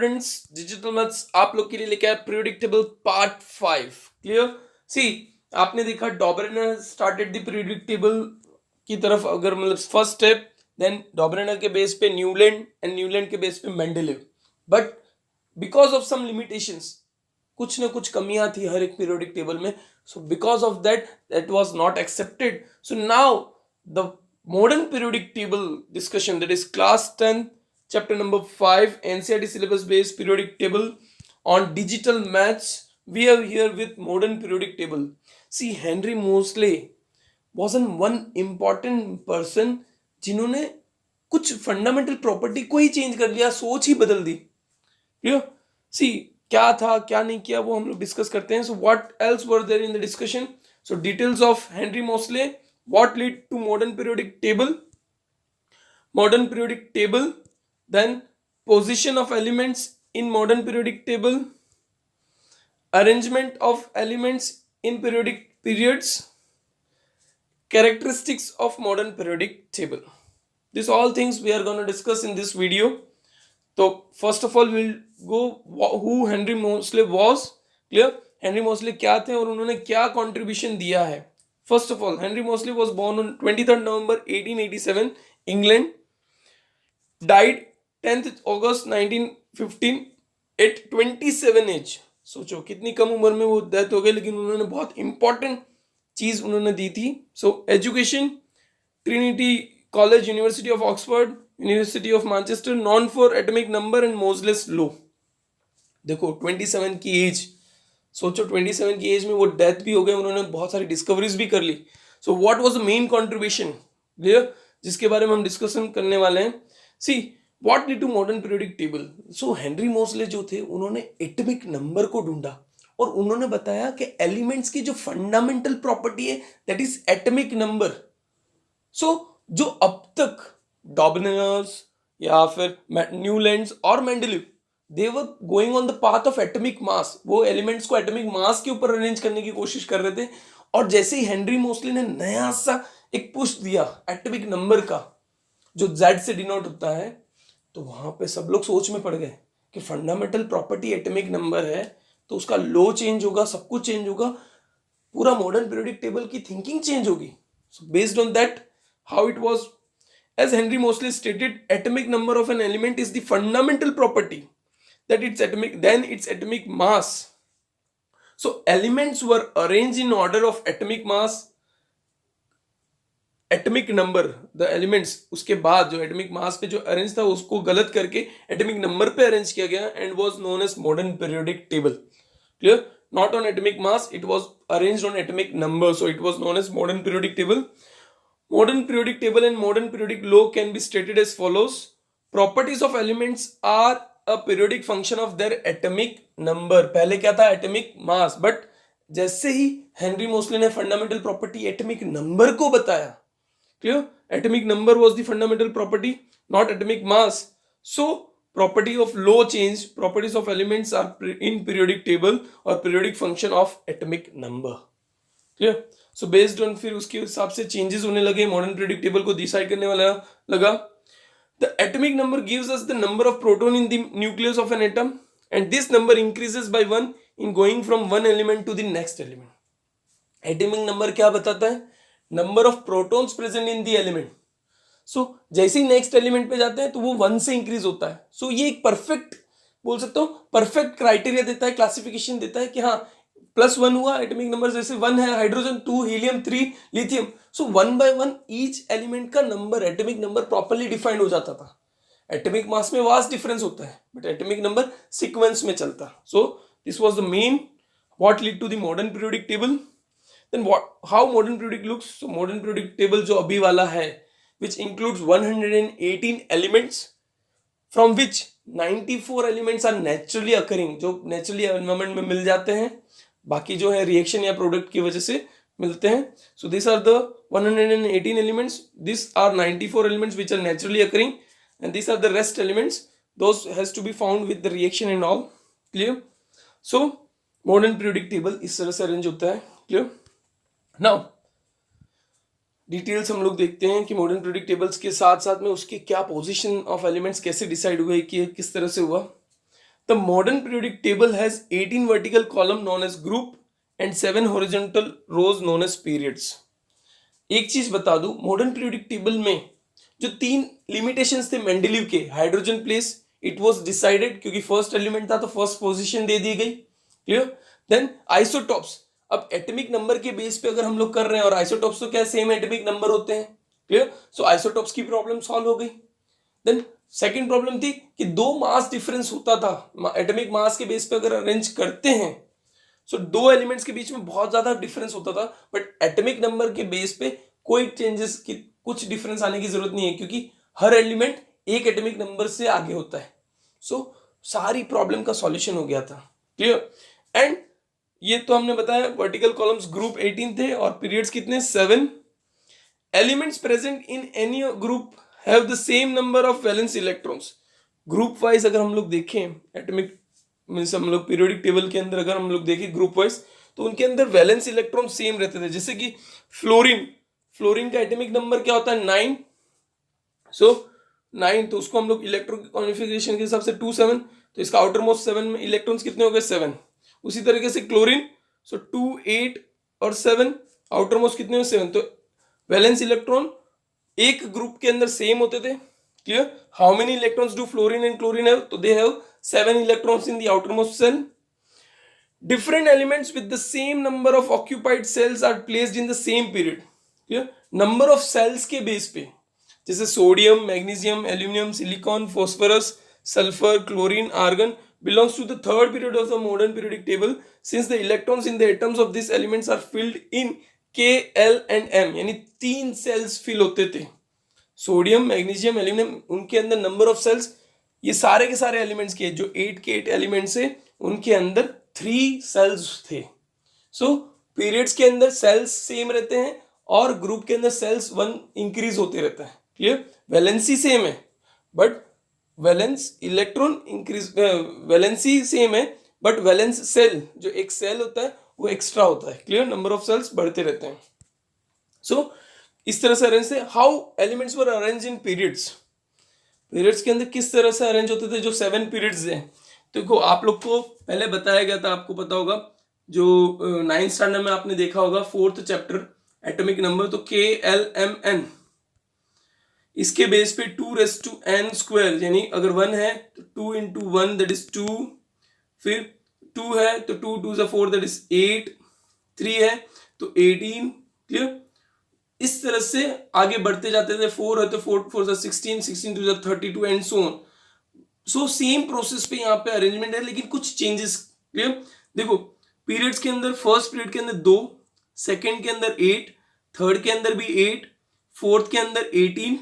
Students, digital maths आप लोग के लिए लेके आया पीरियोडिक टेबल पार्ट 5। क्लियर? सी, आपने देखा डॉबरेनर स्टार्टेड द पीरियोडिक टेबल की तरफ, अगर मतलब फर्स्ट स्टेप, देन डॉबरेनर के बेस पे न्यूलैंड एंड न्यूलैंड के बेस पे Mendeleev. But because of some limitations, कुछ ना कुछ कमियां थी हर एक पीरियोडिक टेबल में, so because of that that was not accepted. So now the modern periodic table discussion, that is class 10 chapter number 5 NCERT syllabus based periodic table on digital maths. We are here with modern periodic table. See, Henry Moseley was one important person जिन्होंने कुछ fundamental property को ही change कर लिया, सोच ही बदल दी। सी, क्या था क्या नहीं किया वो हम लोग डिस्कस करते हैं। So what else were there in the discussion? So details of Henry Moseley, what lead to modern periodic table, then position of elements in modern periodic table, arrangement of elements in periodic periods, characteristics of modern periodic table. These all things we are going to discuss in this video. So first of all we'll go who Henry Moseley was. Clear? Henry Moseley क्या थे और उन्होंने क्या contribution दिया है। First of all, Henry Moseley was born on 23rd November 1887, England. Died 10th August 1915 at 27 age. सोचो कितनी कम उम्र में वो डेथ हो गई, लेकिन उन्होंने बहुत इंपॉर्टेंट चीज उन्होंने दी थी। So education, Trinity college, university of Oxford, university of Manchester, known for atomic number and Moseley's law. देखो 27 की एज, सोचो 27 की एज में वो डेथ भी हो गए, उन्होंने बहुत सारी डिस्कवरीज भी कर ली। So what was the main contribution, clear, जिसके बारे में हम डिस्कशन करने वाले हैं। See, what lead to modern periodic table. So Henry Moseley जो थे, उन्होंने एटॉमिक नंबर को ढूंढा और उन्होंने बताया कि एलिमेंट्स की जो फंडामेंटल प्रॉपर्टी है दैट इज एटॉमिक नंबर। सो जो अब तक डॉबनर्स या फिर न्यूलैंड्स और Mendeleev, they were going on the path of atomic mass, वो एलिमेंट्स को एटॉमिक मास के ऊपर अरेंज करने की कोशिश कर रहे थे। और जैसे ही हेनरी मोस्ले ने नया सा एक पुश दिया एटॉमिक नंबर का, जो Z से डिनोट होता है, तो वहां पे सब लोग सोच में पड़ गए कि फंडामेंटल प्रॉपर्टी एटॉमिक नंबर है तो उसका लॉ चेंज होगा, सब कुछ चेंज होगा, पूरा मॉडर्न पीरियोडिक टेबल की थिंकिंग चेंज होगी। सो based on that, how it was, as Henry Moseley stated, atomic number of an element is the fundamental property that its atomic mass. So elements were arranged in order of atomic mass, atomic number, the elements, उसके बाद जो atomic mass पे जो arrange था उसको गलत करके atomic number पे अरेंज किया गया and was known as modern periodic table. Clear? Not on atomic mass, it was arranged on atomic number, so it was known as modern periodic table. Modern periodic table and modern periodic law can be stated as follows. Properties of elements are a periodic function of their atomic number. पहले क्या था? atomic mass. But जैसे ही Henry Mosley ने fundamental property atomic number को बताया, clear, atomic number was the fundamental property, not atomic mass. So property of law change, properties of elements are in periodic table or periodic function of atomic number. Clear? So based on, फिर उसके हिसाब से changes होने लगे, modern periodic table को decide करने वाला लगा। The atomic number gives us the number of proton in the nucleus of an atom and this number increases by 1 in going from one element to the next element. Atomic number क्या बताता है? Number of protons present in the element. So जैसे ही next element पे जाते हैं तो वो 1 से इंक्रीज होता है। सो ये एक परफेक्ट, बोल सकता हूँ, परफेक्ट क्राइटेरिया देता है, क्लासिफिकेशन देता है कि हाँ +1 हुआ, एटॉमिक नंबर जैसे 1 है, hydrogen 2, helium 3, lithium. So 1 by 1 each element का number, atomic number properly defined हो जाता था। एटॉमिक मास में वास्ट डिफरेंस होता है, बट एटॉमिक नंबर सीक्वेंस में चलता। So this was the main what lead to the modern periodic table. Then how modern periodic looks. So modern periodic table जो अभी वाला है, which includes 118 elements, from which 94 elements are naturally occurring, जो naturally environment में मिल जाते हैं, बाकी जो है रिएक्शन या प्रोडक्ट की वजह से मिलते हैं। So this are the 118 elements, these are 94 elements which are naturally occurring, and these are the rest elements, those has to be found with the reaction and all. Clear? So modern periodic table इस तरह से arrange होता है। Clear? Now details हम लोग देखते हैं कि मॉडर्न पीरियोडिक टेबल्स के साथ साथ में उसके क्या पोजीशन ऑफ एलिमेंट्स कैसे डिसाइड हुए, कि किस तरह से हुआ। The modern periodic table has 18 vertical column known as group and 7 horizontal rows known as periods. एक चीज बता दूं, मॉडर्न पीरियोडिक टेबल में जो 3 लिमिटेशंस थे मेंडेलीव के, hydrogen place it was decided क्योंकि फर्स्ट एलिमेंट था तो फर्स्ट पोजीशन दे दी गई, क्लियर. देन आइसोटॉप्स, अब एटॉमिक नंबर के बेस पे अगर हम लोग कर रहे हैं और आइसोटॉप्स तो क्या सेम एटॉमिक नंबर होते हैं, क्लियर. सो आइसोटॉप्स की प्रॉब्लम सॉल्व हो गई. देन सेकेंड प्रॉब्लम थी कि 2 मास डिफरेंस होता था एटॉमिक मास के बेस पे अगर अरेंज करते हैं, सो 2 एलिमेंट्स के बीच में बहुत ज्यादा डिफरेंस होता था, बट एटॉमिक नंबर के बेस पे कोई चेंजेस की कुछ डिफरेंस आने की जरूरत नहीं है क्योंकि हर एलिमेंट एक एटॉमिक नंबर से आगे होता है. सो सारी प्रॉब्लम का सॉल्यूशन हो गया था, क्लियर. एंड ये तो हमने बताया वर्टिकल कॉलम्स ग्रुप 18 थे और पीरियड्स कितने 7. Elements present in any group have the same number of valence electrons. Group wise अगर हम लोग देखें एटॉमिक मीन्स हम लोग पीरियोडिक टेबल के अंदर अगर हम लोग देखें ग्रुप वाइज तो उनके अंदर वैलेंस इलेक्ट्रॉन सेम रहते थे. जैसे कि फ्लोरीन का एटॉमिक नंबर क्या होता है 9. सो 9 तो उसको हम लोग इलेक्ट्रॉन कॉन्फिगरेशन के हिसाब से 2 7 तो इसका आउटर मोस्ट 7 में इलेक्ट्रॉन्स कितने हो गए 7. उसी तरीके से क्लोरीन, सो 2 8 और 7 आउटर मोस्ट कितने हुए 7. तो वैलेंस इलेक्ट्रॉन एक ग्रुप के अंदर सेम होते थे, clear. How many electrons do fluorine and chlorine have, तो they have 7 electrons in the outermost cell. Different elements with the same number of occupied cells are placed in the same period. Clear? Number of cells के base पे जैसे sodium, magnesium, aluminium, silicon, phosphorus, sulphur, chlorine, argon belongs to the third period of the modern periodic table since the electrons in the atoms of these elements are filled in K, L and M. यानी 3 cells fill होते थे. Sodium, magnesium, aluminium उनके अंदर number of sales ये सारे के सारे elements के जो 8 के 8 एलिमेंट्स है उनके अंदर 3 सेल्स थे. सो पीरियड्स के अंदर सेल्स सेम रहते हैं और ग्रुप के अंदर सेल्स 1 इंक्रीज होते रहता है, क्लियर. वैलेंसी सेम है but valence electron increase, valency same है बट वैलेंस सेल जो एक सेल होता है वो एक्स्ट्रा होता है, क्लियर. नंबर ऑफ सेल्स बढ़ते रहते हैं. सो इस तरह से अरेंज थे. How elements were arrange in periods, periods के अंदर किस तरह से अरेंज होते थे जो 7 पीरियड्स हैं. तो देखो आप लोग को पहले बताया गया था, आपको पता होगा जो 9th स्टैंडर्ड में आपने देखा होगा 4th चैप्टर एटॉमिक नंबर, तो KLMN इसके बेस पे 2n² यानी अगर 1 है तो 2 into 1 दैट इज 2, फिर 2 है तो 2 2 is 4 दैट इज 8, 3 है तो 18, क्लियर. इस तरह से आगे बढ़ते जाते थे. 4 है तो 4 4 16, 16 2 32 and so on. So same process पे यहाँ पे अरेंजमेंट है लेकिन कुछ चेंजेस, क्लियर. देखो पीरियड्स के अंदर फर्स्ट पीरियड के अंदर 2, सेकंड के अंदर 8, थर्ड के अंदर भी 8, फोर्थ के अंदर 18,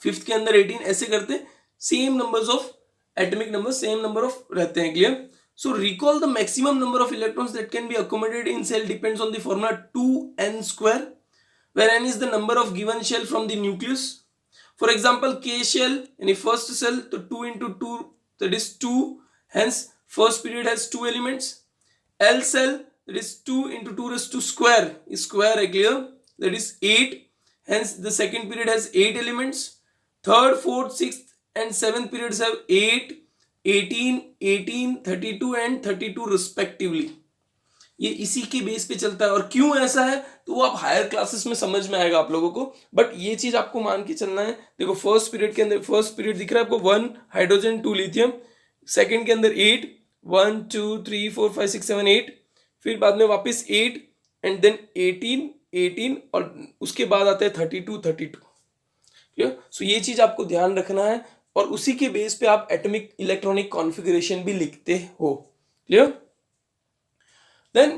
फिफ्थ के अंदर 18, ऐसे करते same numbers of atomic number same number of रहते हैं, clear. So recall the maximum number of electrons that can be accommodated in cell depends on the formula 2n², where n is the number of given shell from the nucleus. For example, K shell in the first cell, so 2 into 2 that is 2, hence first period has 2 elements. L cell that is 2 into 2 raised to square is square, clear, that is 8, hence the second period has 8 elements. Third, fourth, sixth and seventh periods have 8, 18, 18, 32 and 32 respectively. ये इसी के base पे चलता है. और क्यों ऐसा है तो वो आप हायर क्लासेस में समझ में आएगा आप लोगों को, बट ये चीज आपको मान के चलना है. देखो फर्स्ट पीरियड के अंदर फर्स्ट पीरियड दिख रहा है आपको 1 हाइड्रोजन 2 लिथियम, सेकंड के अंदर 8 1 2 3 4 5 6 7 8, फिर बाद में वापस 8 एंड देन 18 18 और उसके बाद आता है 32 32, क्लियर. सो ये चीज आपको ध्यान रखना है और उसी के बेस पे आप एटॉमिक इलेक्ट्रॉनिक कॉन्फ़िगरेशन भी लिखते हो, clear. Then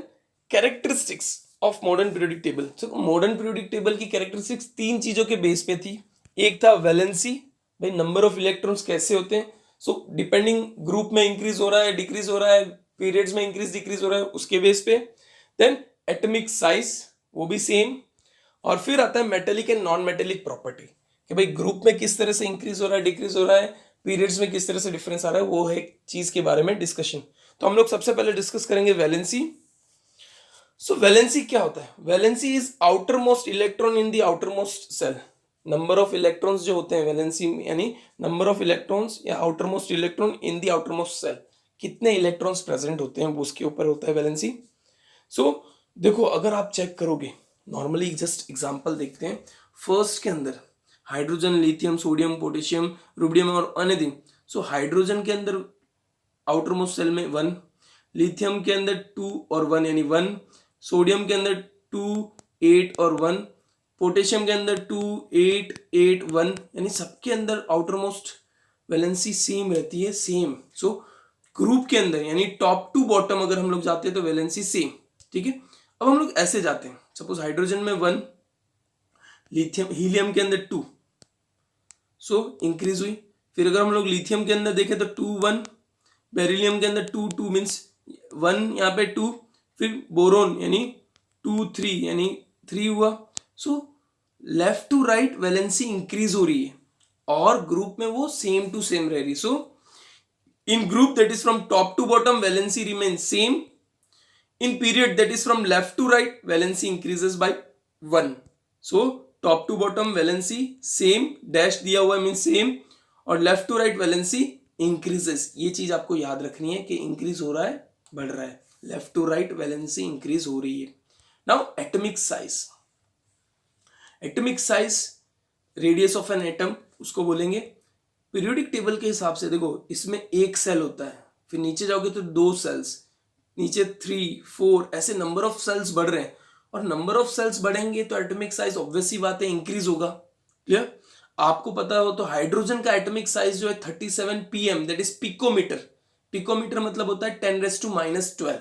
characteristics of modern periodic table. So modern periodic table की कैरेक्टरिस्टिक्स 3 चीजों के बेस पे थी. एक था वैलेंसी, भाई नंबर ऑफ इलेक्ट्रॉन्स कैसे होते हैं. सो डिपेंडिंग ग्रुप में इंक्रीज हो रहा है डिक्रीज हो रहा है, पीरियड्स में इंक्रीज डिक्रीज हो रहा है उसके बेस पे. देन एटॉमिक साइज वो भी सेम. और फिर आता है metallic and non metallic property कि भाई ग्रुप में किस तरह से इंक्रीज हो रहा है डिक्रीज हो रहा है, पीरियड्स में किस तरह से डिफरेंस आ रहा है, वो है एक चीज के बारे में डिस्कशन. तो हम लोग सबसे पहले डिस्कस करेंगे वैलेंसी. सो वैलेंसी क्या होता है. Valency is outer most electron in the outer most shell. Number of electrons जो होते हैं वैलेंसी में, यानी नंबर ऑफ इलेक्ट्रॉन्स या outer most electron in the outer most shell, कितने इलेक्ट्रॉन्स प्रेजेंट होते हैं वो उसके ऊपर होता है वैलेंसी। सो देखो अगर आप चेक करोगे, नॉर्मली जस्ट एग्जांपल देखते हैं, फर्स्ट के अंदर hydrogen, lithium, sodium, potassium, rubidium और अनिदिन। सो हाइड्रोजन के अंदर आउटर मोस्ट सेल में 1, लिथियम के अंदर 2 और 1 यानी 1, सोडियम के अंदर 2, 8 और 1, पोटेशियम के अंदर 2, 8, 8, 1 यानी सबके अंदर आउटर मोस्ट वैलेंसी सेम रहती है, सेम। सो ग्रुप के अंदर यानी टॉप टू बॉटम अगर हम लोग जाते हैं तो वैलेंसी सेम, ठीक है। अब हम लोग ऐसे जाते हैं, सपोज हाइड्रोजन में 1, लिथियम हीलियम के अंदर 2, सो इंक्रीज हुई। फिर अगर हम लोग लिथियम के अंदर देखें तो 2, 1, बेरिलियम के अंदर 2, 2 मीन्स 1 यहाँ पे 2, फिर बोरोन यानी 2, 3 यानी 3 हुआ। So left to right valency increase हो रही है और ग्रुप में वो सेम टू सेम रह रही। So in group that is from top to bottom valency remain same, in period that is from left to right valency increases by 1। So top to bottom valency same, dash दिया हुआ है mean same, और left to right valency increases. ये चीज आपको याद रखनी है कि इंक्रीज हो रहा है, बढ़ रहा है, left to right valency increase हो रही है। Now atomic size, atomic size radius of an atom उसको बोलेंगे। पीरियोडिक टेबल के हिसाब से देखो इसमें एक सेल होता है, फिर नीचे जाओगे तो 2 सेल्स, नीचे 3, 4 ऐसे नंबर ऑफ सेल्स बढ़ रहे हैं, और नंबर ऑफ सेल्स बढ़ेंगे तो एटॉमिक साइज ऑब्वियस सी बात है इंक्रीज होगा। क्लियर? आपको पता हो तो हाइड्रोजन का एटॉमिक साइज जो है 37 pm, that is picometre. Picometre मतलब होता है 10⁻⁻12,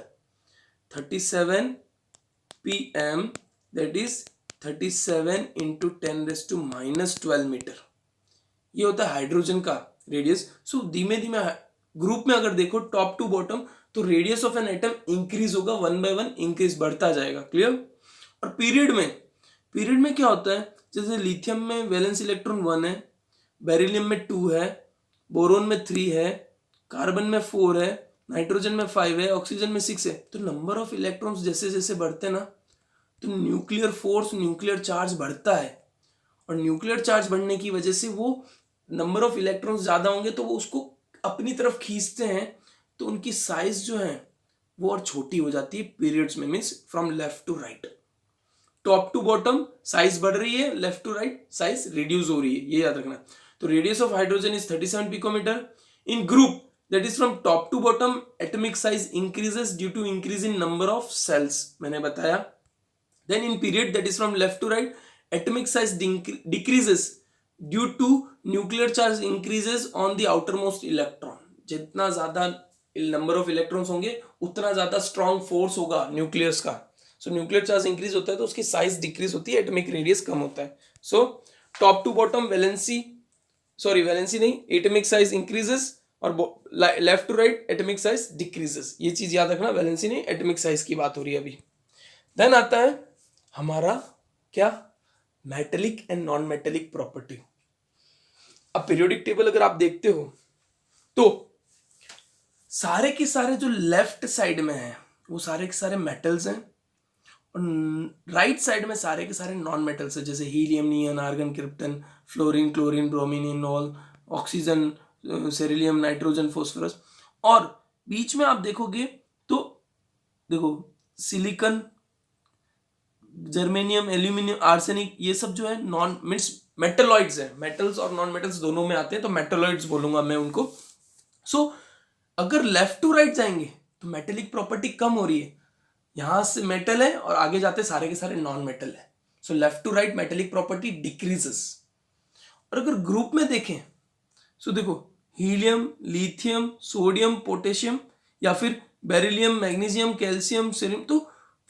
37 pm that is 37 into 10⁻⁻12 metre, ये होता है हाइड्रोजन का रेडियस। सो धीमे धीमे ग्रुप में अगर देखो टॉप टू बॉटम तो radius of an atom increase होगा, 1 by 1 इंक्रीज बढ़ता जाएगा। क्लियर? और पीरियड में क्या होता है, जैसे लिथियम में वैलेंस इलेक्ट्रॉन 1 है, बेरिलियम में 2 है, बोरोन में 3 है, कार्बन में 4 है, नाइट्रोजन में 5 है, ऑक्सीजन में 6 है। तो नंबर ऑफ इलेक्ट्रॉन्स जैसे जैसे बढ़ते हैं ना, तो न्यूक्लियर फोर्स, न्यूक्लियर चार्ज बढ़ता है, और न्यूक्लियर चार्ज बढ़ने की वजह से वो नंबर ऑफ इलेक्ट्रॉन्स ज्यादा होंगे तो वो उसको अपनी तरफ खींचते हैं, तो उनकी साइज जो है वो और छोटी हो जाती है पीरियड्स में, means from left to right. Top to bottom size बढ़ रही है, left to right size reduce हो रही है, ये याद रखना। तो radius of hydrogen is 37 picometre. In group that is from top to bottom atomic size increases due to increase in number of shells, मैंने बताया। Then in period that is from left to right atomic size decreases due to nuclear charge increases on the outermost electron. जितना ज्यादा number of electrons होंगे उतना ज्यादा strong force होगा nucleus का। सो nuclear charge increase होता है तो उसकी साइज डिक्रीज होती है, एटॉमिक रेडियस कम होता है। So top to bottom valency नहीं, एटॉमिक साइज इंक्रीजेस, और left to right atomic size decreases. ये चीज याद रखना, वैलेंसी नहीं, एटॉमिक साइज की बात हो रही है अभी। देन आता है हमारा क्या, metallic and non metallic property. अब पीरियोडिक टेबल अगर आप देखते हो तो सारे के सारे जो लेफ्ट साइड में है वो सारे के सारे मेटल्स हैं, और राइट साइड में सारे के सारे नॉन मेटल्स हैं, जैसे helium, neon, argon, krypton, fluorine, chlorine, bromine, इनॉल, ऑक्सीजन, सेरिलियम, नाइट्रोजन, फॉस्फोरस। और बीच में आप देखोगे तो देखो सिलिकन, जर्मेनियम, एल्यूमिनियम, आर्सेनिक, ये सब जो है नॉन मीन्स मेटलॉइड्स है, मेटल्स और नॉन मेटल्स दोनों में आते हैं, तो मेटलॉइड्स बोलूंगा मैं उनको। सो अगर लेफ्ट टू राइट जाएंगे तो मेटेलिक प्रॉपर्टी कम हो रही है, यहां से मेटल है और आगे जाते सारे के सारे नॉन मेटल है। So left to right metallic property decreases. और अगर ग्रुप में देखें सो देखो हीलियम, लिथियम, सोडियम, पोटेशियम, या फिर बेरिलियम, मैग्नीशियम, कैल्शियम, सीरियम, तो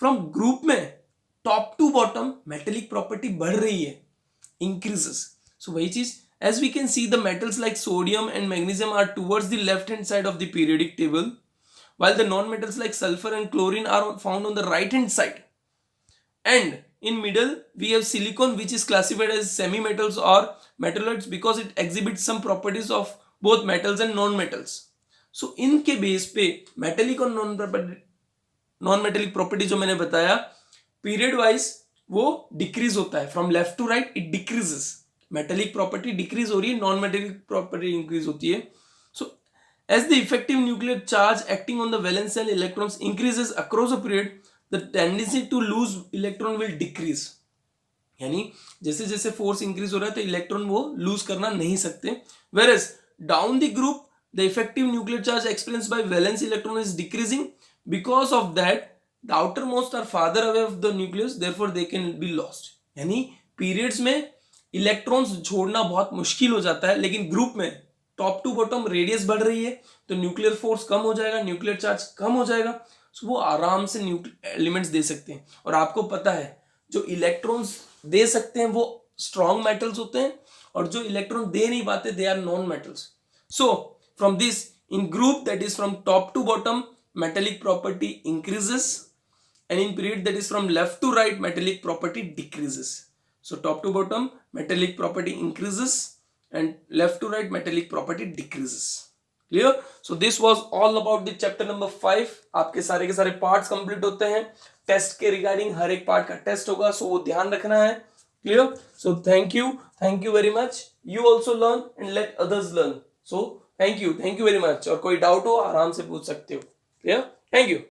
फ्रॉम ग्रुप में top to bottom metallic property बढ़ रही है, increases. So वही चीज, as we can see the metals like sodium and magnesium are towards the left hand side of the periodic table, while the non-metals like sulfur and chlorine are found on the right hand side. And in middle we have silicon, which is classified as semi-metals or metalloids because it exhibits some properties of both metals and non-metals. So इनके base पे metallic और non metallic property जो मैंने बताया period wise वो decrease होता है, from left to right it decreases. Metallic property decrease हो रही है, नॉन मेटेलिक प्रॉपर्टी इंक्रीज होती है. सो as the effective nuclear charge acting on the valence shell electrons increases across a period, the tendency to lose electron will decrease. यानी जैसे जैसे force increase हो रहा है तो इलेक्ट्रॉन वो लूज करना नहीं सकते. whereas down the group the effective nuclear charge experienced by valence electron is decreasing. because of that the outermost are farther away of the nucleus, therefore they can be lost. यानी periods में electrons छोड़ना बहुत मुश्किल हो जाता है, लेकिन group में टॉप टू बॉटम रेडियस बढ़ रही है तो न्यूक्लियर फोर्स कम हो जाएगा, न्यूक्लियर चार्ज कम हो जाएगा. सो वो आराम से एलिमेंट्स दे सकते हैं. और आपको पता है जो इलेक्ट्रॉन्स दे सकते हैं वो स्ट्रॉन्ग मेटल्स होते हैं, और जो इलेक्ट्रॉन दे नहीं पाते they are non metals. So from this in group that is from top to bottom metallic property increases, and in period that is from left to right metallic property decreases. So top to bottom metallic property increases and left to right metallic property decreases. Clear? So this was all about the chapter number 5. आपके सारे के सारे parts complete होते हैं. Test के regarding हर एक part का test होगा, सो वो ध्यान रखना है. Clear? So thank you very much. You also learn and let others learn. So thank you very much. और कोई डाउट हो आराम से पूछ सकते हो. Clear? Thank you.